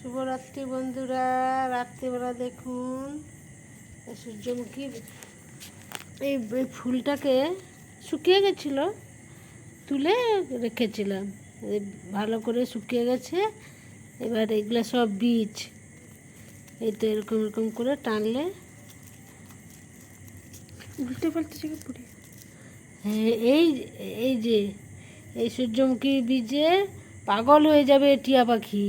শুভরাত্রি বন্ধুরা। রাত্রিবেলা দেখুন সূর্যমুখীর এই ফুলটাকে শুকিয়ে গেছিল, তুলে রেখেছিলাম, ভালো করে শুকিয়ে গেছে। এবার এগুলো সব বীজ, এই তো এরকম এরকম করে টানলে উল্টে পাল্টে জায়গা পড়ে। হ্যাঁ, এই যে এই সূর্যমুখী বীজে পাগল হয়ে যাবে টিয়া পাখি।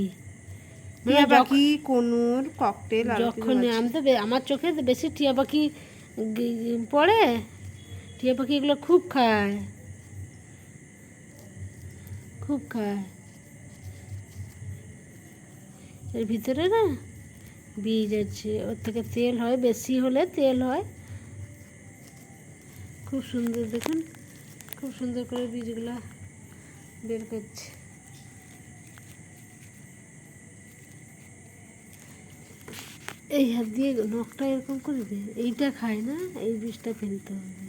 টিয়া পাখি, কোনুর, ককটেল আর কিছু যখন আছে। আমি তো আমার চোখে তো বেশি টিয়া পাখি পড়ে। টিয়া পাখি এগুলো খুব খায়, খুব খায়। এর ভিতরে না বীজ আছে, ওর থেকে তেল হয়, বেশি হলে তেল হয়। খুব সুন্দর দেখুন, খুব সুন্দর করে বীজগুলা বের করছে। এই হাত দিয়ে নখটা এরকম করে দে, এইটা খায় না, এই বীজটা ফেলতে হবে।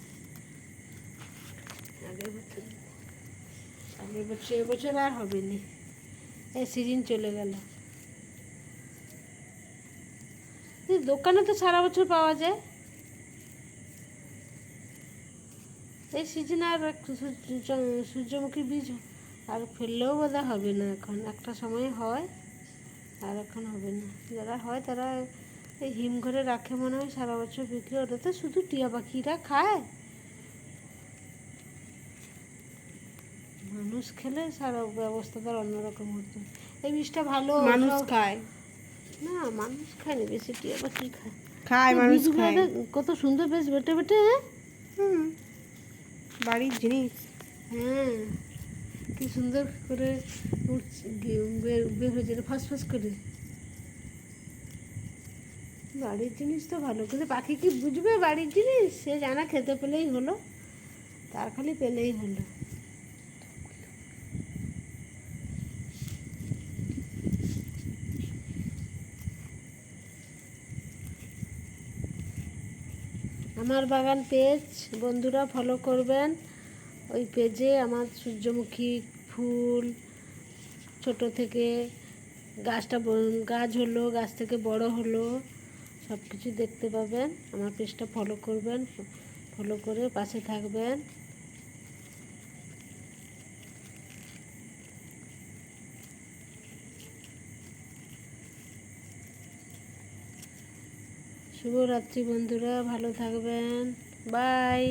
আগের বছর এবছর আর হবে না, এই সিজন চলে গেল। দোকানে তো সারা বছর পাওয়া যায়, এই সিজনে আর সূর্যমুখী বীজ আর ফেললেও বোধহয় হবে না। এখন একটা সময় হয়, আর এখন হবে না। যারা হয় তারা এই হিমঘরে রাখে মনে হয়, সারা বছর বিক্রি। ওটা তো শুধু টিয়া পাখিরা খায়, মানুষ খেলে সারা ব্যবস্থা তার অন্যরকম হতো। এই বীজটা ভালো, মানুষ সব খায় না, মানুষ খায় না বেশি, টিয়া পাখি খায়। খায় মানুষ বীজগুলো খায়। কত সুন্দর, বেশ বেটে বেটে। হুম, বাড়ির জিনিস। হ্যাঁ, কি সুন্দর করে বের হয়ে যেত ফাঁস ফাঁস করে। বাড়ির জিনিস তো ভালো, কিন্তু পাখি কি বুঝবে বাড়ির জিনিস? সে জানা খেতে পেলেই হলো, তার খালি পেলেই হলো। আমার বাগান পেজ বন্ধুরা ফলো করবেন। ওই পেজে আমার সূর্যমুখী ফুল ছোট থেকে গাছ হলো, গাছ থেকে বড় হলো, সব কিছু দেখতে পাবেন। আমার পেজটা ফলো করবেন, ফলো করে পাশে থাকবেন। শুভরাত্রি বন্ধুরা, ভালো থাকবেন, বাই।